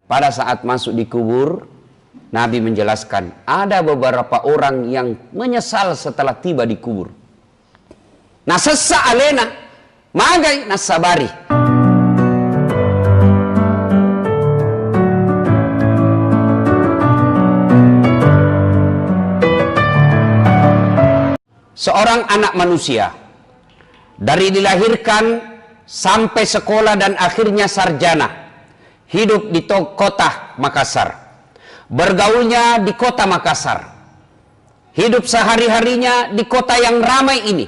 pada saat masuk di kubur, Nabi menjelaskan ada beberapa orang yang menyesal setelah tiba di kubur. Nasassa alena magai nasabari. Seorang anak manusia dari dilahirkan sampai sekolah dan akhirnya sarjana, hidup di kota Makassar, bergaulnya di kota Makassar, hidup sehari-harinya di kota yang ramai ini.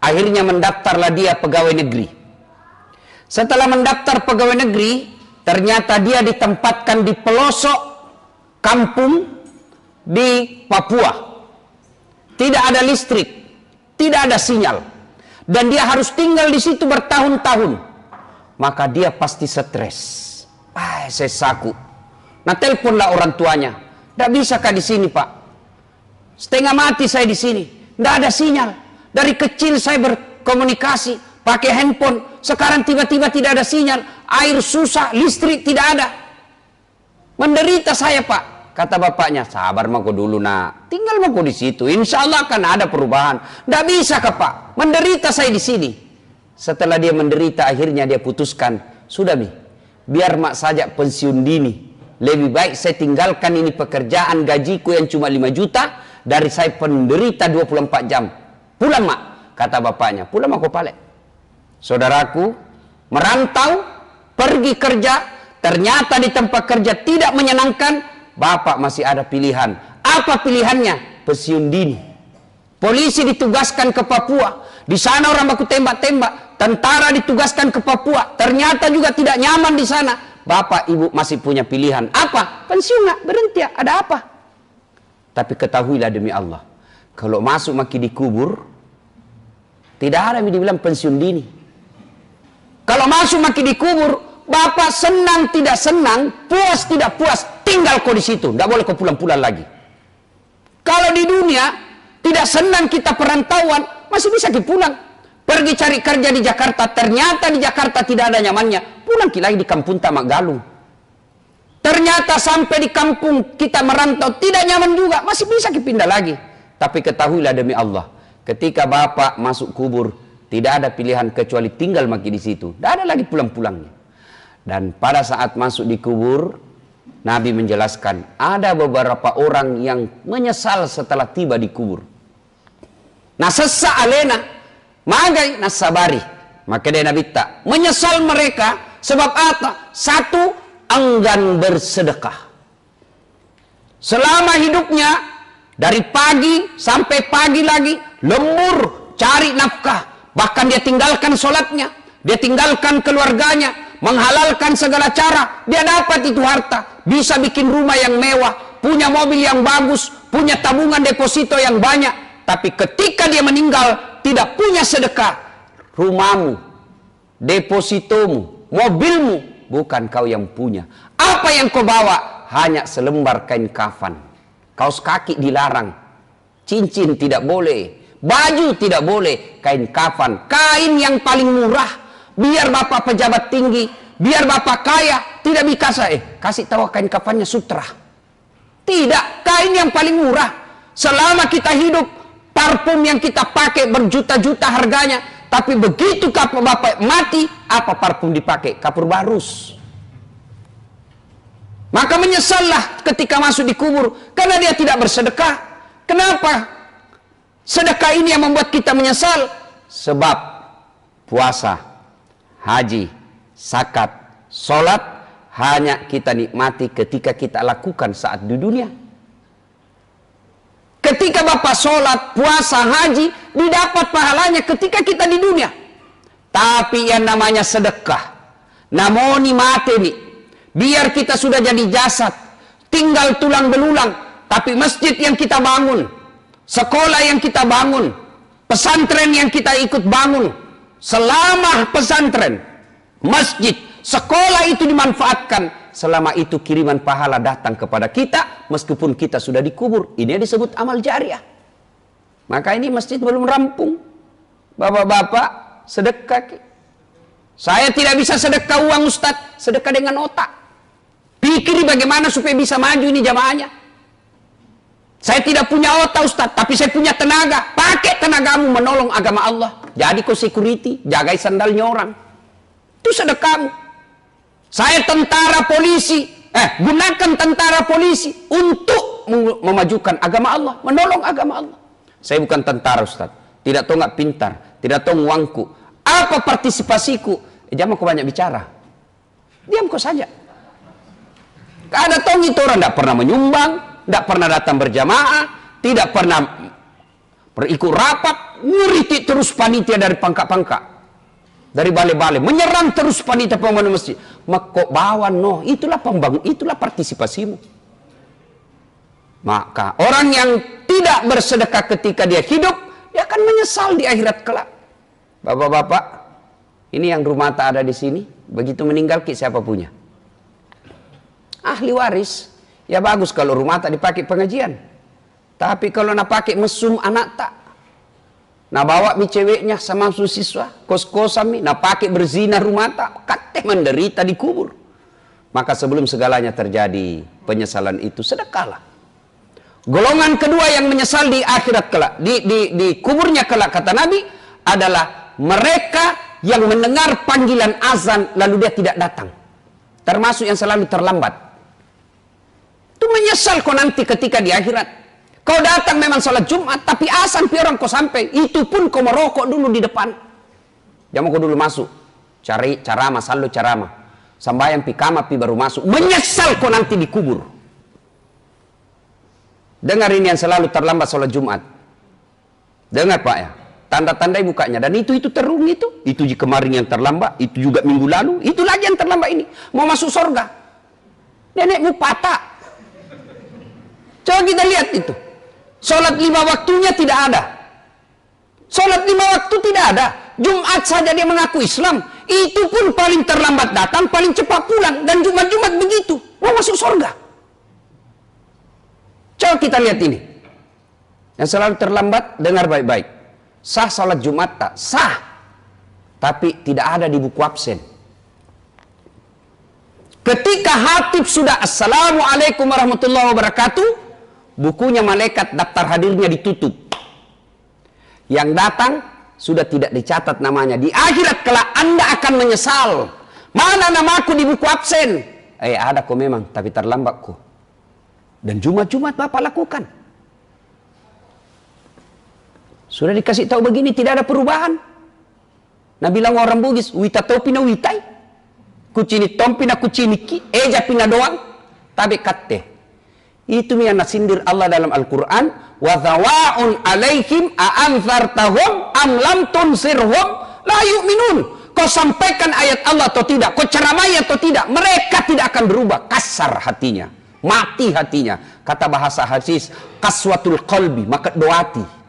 Akhirnya mendaftarlah dia pegawai negeri. Setelah mendaftar pegawai negeri, ternyata dia ditempatkan di pelosok kampung di Papua. Tidak ada listrik, tidak ada sinyal, dan dia harus tinggal di situ bertahun-tahun. Maka dia pasti stres. Saya saku. Nah, teleponlah orang tuanya. Tidak bisakah di sini, Pak? Setengah mati saya di sini. Tidak ada sinyal. Dari kecil saya berkomunikasi pakai handphone. Sekarang tiba-tiba tidak ada sinyal. Air susah, listrik tidak ada. Menderita saya, Pak. Kata bapaknya, sabar mako dulu nak. Tinggal mako di situ. Insya Allah akan ada perubahan. Tidak bisakah, Pak? Menderita saya di sini. Setelah dia menderita, akhirnya dia putuskan, sudah Mi, biar mak saja pensiun dini. Lebih baik saya tinggalkan ini pekerjaan gajiku yang cuma 5 juta dari saya penderita 24 jam. Pulang mak, kata bapaknya. Pulang mak Kopale. Saudaraku, merantau, pergi kerja, ternyata di tempat kerja tidak menyenangkan. Bapak masih ada pilihan. Apa pilihannya? Pensiun dini. Polisi ditugaskan ke Papua. Di sana orang baku tembak-tembak. Tentara ditugaskan ke Papua. Ternyata juga tidak nyaman di sana. Bapak ibu masih punya pilihan. Apa? Pensiun nggak? Berhenti ya? Ada apa? Tapi ketahuilah demi Allah, kalau masuk maki di kubur, tidak ada yang dibilang pensiun dini. Kalau masuk maki di kubur, Bapak senang tidak senang, puas tidak puas, tinggal kau di situ, tidak boleh kau pulang-pulang lagi. Kalau di dunia tidak senang kita perantauan, masih bisa pulang. Pergi cari kerja di Jakarta, ternyata di Jakarta tidak ada nyamannya, pulang lagi di kampung Tamak Galung. Ternyata sampai di kampung kita merantau tidak nyaman juga, masih bisa pindah lagi. Tapi ketahuilah demi Allah, ketika Bapak masuk kubur, tidak ada pilihan kecuali tinggal maki di situ, tidak ada lagi pulang-pulangnya. Dan pada saat masuk di kubur, Nabi menjelaskan ada beberapa orang yang menyesal setelah tiba di kubur. Nasassa alena magai nasabari. Maka dia Nabi tak menyesal mereka sebab apa? Satu, enggan bersedekah. Selama hidupnya dari pagi sampai pagi lagi lembur cari nafkah. Bahkan dia tinggalkan sholatnya, dia tinggalkan keluarganya, menghalalkan segala cara. Dia dapat itu harta, bisa bikin rumah yang mewah, punya mobil yang bagus, punya tabungan deposito yang banyak. Tapi ketika dia meninggal, tidak punya sedekah. Rumahmu, depositomu, mobilmu, bukan kau yang punya. Apa yang kau bawa? Hanya selembar kain kafan. Kaos kaki dilarang, cincin tidak boleh, baju tidak boleh, kain kafan, kain yang paling murah. Biar Bapak pejabat tinggi, biar Bapak kaya, tidak bisa kasih tahu kain kafannya sutra. Tidak, kain yang paling murah. Selama kita hidup, parfum yang kita pakai berjuta-juta harganya, tapi begitu Bapak mati, apa parfum dipakai? Kapur barus. Maka menyesallah ketika masuk di kubur, karena dia tidak bersedekah. Kenapa? Sedekah ini yang membuat kita menyesal. Sebab puasa, haji, zakat, sholat hanya kita nikmati ketika kita lakukan saat di dunia. Ketika Bapak sholat, puasa, haji, didapat pahalanya ketika kita di dunia. Tapi yang namanya sedekah, namoni mati nih, biar kita sudah jadi jasad, tinggal tulang belulang, tapi masjid yang kita bangun, sekolah yang kita bangun, pesantren yang kita ikut bangun, selama pesantren, masjid, sekolah itu dimanfaatkan, selama itu kiriman pahala datang kepada kita, meskipun kita sudah dikubur. Ini disebut amal jariah. Maka ini masjid belum rampung. Bapak-bapak, sedekah. Saya tidak bisa sedekah uang Ustaz, sedekah dengan otak. Pikiri bagaimana supaya bisa maju ini jamaahnya. Saya tidak punya otak Ustaz, tapi saya punya tenaga. Pakai tenagamu menolong agama Allah. Jadi kau security, jagai sandalnya orang. Itu sedekahmu. Saya tentara polisi. Gunakan tentara polisi untuk memajukan agama Allah, menolong agama Allah. Saya bukan tentara Ustaz. Tidak tahu nggak pintar, tidak tahu uangku. Apa partisipasiku? Jangan kau banyak bicara. Diam kau saja. Gak ada tong itu orang tidak pernah menyumbang, tidak pernah datang berjamaah, tidak pernah berikut rapat, ngeritik terus panitia dari pangkak-pangkak, dari balai-balai, menyerang terus panitia pembangunan masjid. Maka bawa no, itulah pembangun, itulah partisipasimu. Maka orang yang tidak bersedekah ketika dia hidup, dia akan menyesal di akhirat kelak. Bapak-bapak, ini yang rumah tak ada di sini, begitu meninggal siapa punya? Ahli waris. Ya bagus kalau rumah tak dipakai pengajian. Tapi kalau nak pakai mesum anak tak. Nak bawa mi ceweknya sama siswa, kos-kosan mi, nak pakai berzina rumah tak, kate menderita di kubur. Maka sebelum segalanya terjadi, penyesalan itu sedekahlah. Golongan kedua yang menyesal di akhirat kelak, di kuburnya kelak, kata Nabi, adalah mereka yang mendengar panggilan azan lalu dia tidak datang. Termasuk yang selalu terlambat. Itu menyesal kau nanti ketika di akhirat. Kau datang memang salat Jumat, tapi azan pi orang kau sampai. Itu pun kau merokok dulu di depan. Jangan kau dulu masuk. Cari carama, saldo carama. Sambayang pi kama pi baru masuk. Menyesal kau nanti di kubur. Dengar ini yang selalu terlambat salat Jumat. Dengar Pak ya. Tanda-tandai bukanya. Dan itu terung itu. Itu kemarin yang terlambat. Itu juga minggu lalu. Itu lagi yang terlambat ini. Mau masuk surga. Nenekmu patah. Coba kita lihat itu. Sholat 5 waktunya tidak ada. Sholat 5 waktu tidak ada. Jumat saja dia mengaku Islam. Itu pun paling terlambat datang, paling cepat pulang. Dan Jumat-Jumat begitu. Mau masuk surga. Coba kita lihat ini. Yang selalu terlambat, dengar baik-baik. Sah sholat Jumat tak? Sah. Tapi tidak ada di buku absen. Ketika hatib sudah Assalamualaikum warahmatullahi wabarakatuh, bukunya malaikat daftar hadirnya ditutup. Yang datang sudah tidak dicatat namanya. Di akhirat kelak Anda akan menyesal. Mana namaku di buku absen? Ada kok memang, tapi terlambat kok. Dan Jumat-Jumat Bapak lakukan. Sudah dikasih tahu begini, tidak ada perubahan. Nah bilang orang Bugis, wita topi na witai. Kucini tompi na kucini ki, eja pina doang. Tapi katte. Itu yang nasindir Allah dalam Al-Quran. Wa dhawa'un alaihim a'anzartahum am lam tunsirhum la yu'minun. Kau sampaikan ayat Allah atau tidak, kau ceramai atau tidak, mereka tidak akan berubah. Kasar hatinya, mati hatinya. Kata bahasa hadis, kaswatul qalbi, maka doati.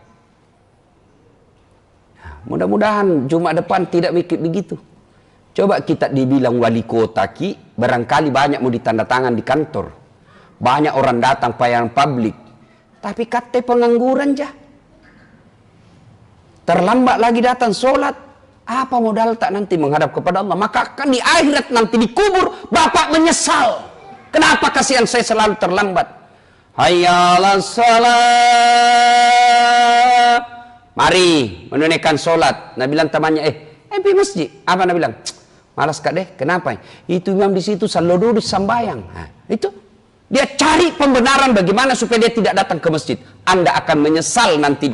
Mudah-mudahan Jumat depan tidak mikir begitu. Coba kita dibilang wali kota ki, barangkali banyak mau ditandatangan di kantor. Banyak orang datang pelayanan publik. Tapi kata pengangguran jah. Terlambat lagi datang sholat. Apa modal tak nanti menghadap kepada Allah? Maka akan di akhirat nanti dikubur. Bapak menyesal. Kenapa kasihan saya selalu terlambat? Hayya 'alas shalah. Mari menunaikan sholat. Nah bilang temannya, di masjid. Apa Nabi bilang? Malas kak deh. Kenapa? Itu imam di situ selalu duduk sambayang. Nah, itu dia cari pembenaran bagaimana supaya dia tidak datang ke masjid. Anda akan menyesal nanti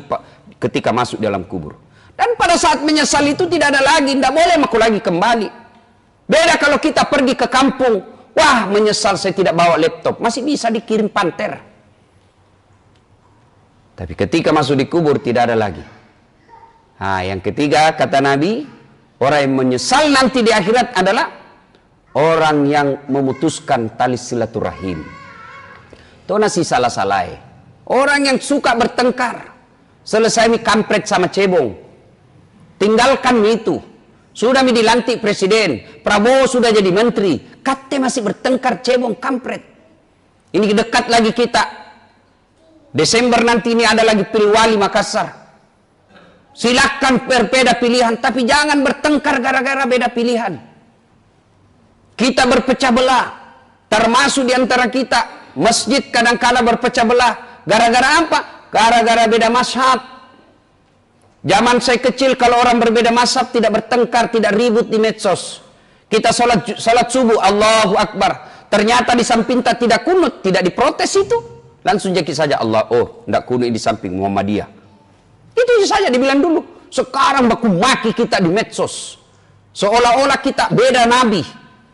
ketika masuk dalam kubur. Dan pada saat menyesal itu tidak ada lagi, tidak boleh aku lagi kembali. Beda kalau kita pergi ke kampung. Wah menyesal saya tidak bawa laptop. Masih bisa dikirim panter. Tapi ketika masuk di kubur tidak ada lagi. Nah, yang ketiga kata Nabi, orang yang menyesal nanti di akhirat adalah orang yang memutuskan tali silaturahim. Itu nasi salah-salah. Orang yang suka bertengkar. Selesai mi kampret sama cebong. Tinggalkan itu. Sudah mi dilantik presiden. Prabowo sudah jadi menteri. Kate masih bertengkar cebong kampret. Ini dekat lagi kita. Desember nanti ini ada lagi pilwali Makassar. Silakan berbeda pilihan, tapi jangan bertengkar gara-gara beda pilihan. Kita berpecah belah. Termasuk di antara kita, masjid kadang-kala berpecah belah. Gara-gara apa? Gara-gara beda mazhab. Zaman saya kecil kalau orang berbeda mazhab tidak bertengkar, tidak ribut di medsos. Kita sholat subuh, Allahu Akbar. Ternyata di samping tidak kunut, tidak diprotes itu. Langsung jadi saja Allah, oh tidak kunut di samping Muhammadiyah. Itu saja dibilang dulu. Sekarang baku maki kita di medsos. Seolah-olah kita beda nabi.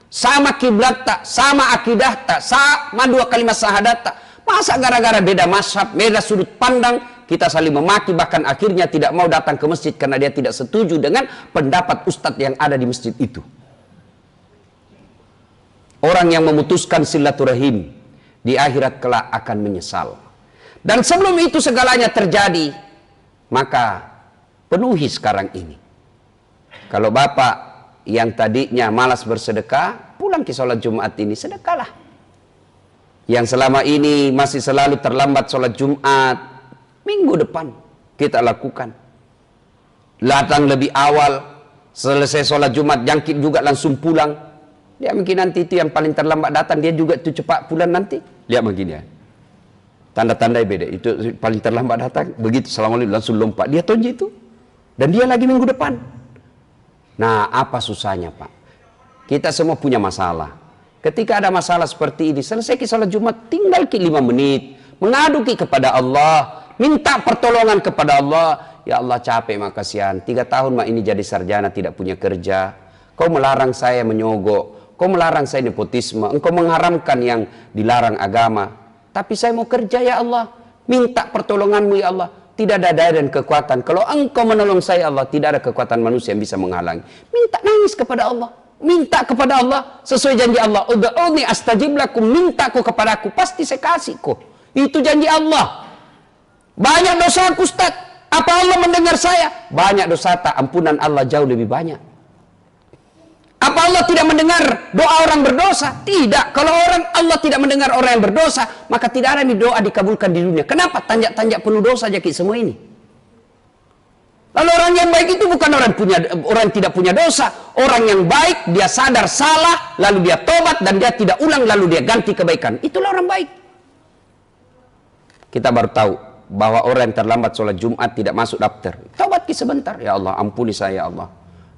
Sama kiblat tak, sama akidah tak, sama dua kalimat syahadat tak. Masa gara-gara beda mazhab, beda sudut pandang, kita saling memaki, bahkan akhirnya tidak mau datang ke masjid karena dia tidak setuju dengan pendapat ustadz yang ada di masjid itu. Orang yang memutuskan silaturahim di akhirat kelak akan menyesal. Dan sebelum itu segalanya terjadi, maka penuhi sekarang ini. Kalau bapak yang tadinya malas bersedekah, pulang ke sholat Jumat ini, sedekahlah. Yang selama ini masih selalu terlambat sholat Jumat, minggu depan kita lakukan. Datang lebih awal, selesai sholat Jumat, jangkit juga langsung pulang. Dia mungkin nanti itu yang paling terlambat datang, dia juga itu cepat pulang nanti. Lihat begini ya. Tanda-tanda beda. Itu paling terlambat datang, begitu assalamualaikum langsung lompat. Dia tonji itu. Dan dia lagi minggu depan. Nah, apa susahnya Pak? Kita semua punya masalah. Ketika ada masalah seperti ini, selesai ke sholat Jumat, tinggal ke 5 menit. Mengadu kepada Allah. Minta pertolongan kepada Allah. Ya Allah capek mak kasihan. 3 tahun mak ini jadi sarjana tidak punya kerja. Kau melarang saya menyogok. Kau melarang saya nepotisme. Engkau mengharamkan yang dilarang agama. Tapi saya mau kerja ya Allah. Minta pertolonganmu ya Allah. Tidak ada daya dan kekuatan. Kalau engkau menolong saya Allah, tidak ada kekuatan manusia yang bisa menghalangi. Minta nangis kepada Allah. Minta kepada Allah. Sesuai janji Allah. Ud'uni astajib lakum. Mintaku kepadaku. Pasti saya kasih kok. Itu janji Allah. Banyak dosa aku Ustaz. Apa Allah mendengar saya? Banyak dosa tak. Ampunan Allah jauh lebih banyak. Apa Allah tidak mendengar doa orang berdosa? Tidak. Kalau Allah tidak mendengar orang yang berdosa, maka tidak ada nih doa dikabulkan di dunia. Kenapa? Tanjak-tanjak penuh dosa aja semua ini. Lalu orang yang baik itu bukan orang yang tidak punya dosa. Orang yang baik, dia sadar salah, lalu dia tobat, dan dia tidak ulang, lalu dia ganti kebaikan. Itulah orang baik. Kita baru tahu bahwa orang yang terlambat sholat Jumat tidak masuk daftar. Tobat sebentar. Ya Allah, ampuni saya ya Allah.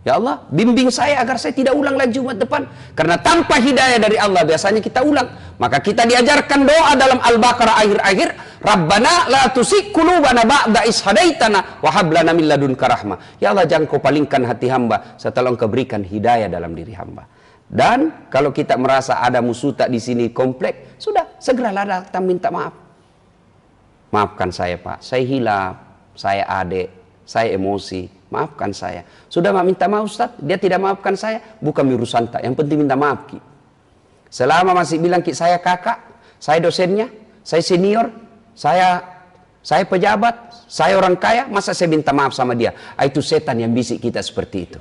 Ya Allah, bimbing saya agar saya tidak ulang lagi Jumat depan. Karena tanpa hidayah dari Allah biasanya kita ulang. Maka kita diajarkan doa dalam Al-Baqarah akhir-akhir. Rabbana la tusik qulubana ba'da is hadaitana wa hab lana min ladunka rahmah. Ya Allah, jangan kau palingkan hati hamba setelah engkau berikan hidayah dalam diri hamba. Dan kalau kita merasa ada musuh tak di sini komplek, sudah segeralah datang minta maaf. Maafkan saya Pak, saya hilaf, saya adik, saya emosi. Maafkan saya. Sudah minta maaf Ustaz, dia tidak maafkan saya, bukan urusan tak. Yang penting minta maaf Ki. Selama masih bilang Ki saya kakak, saya dosennya, saya senior, saya pejabat, saya orang kaya, masa saya minta maaf sama dia? Itu setan yang bisik kita seperti itu.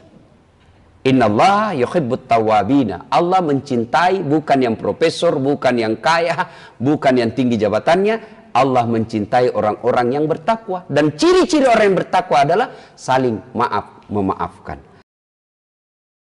Innallaha yuhibbut tawwabina. Allah mencintai bukan yang profesor, bukan yang kaya, bukan yang tinggi jabatannya. Allah mencintai orang-orang yang bertakwa. Dan ciri-ciri orang yang bertakwa adalah saling maaf, memaafkan.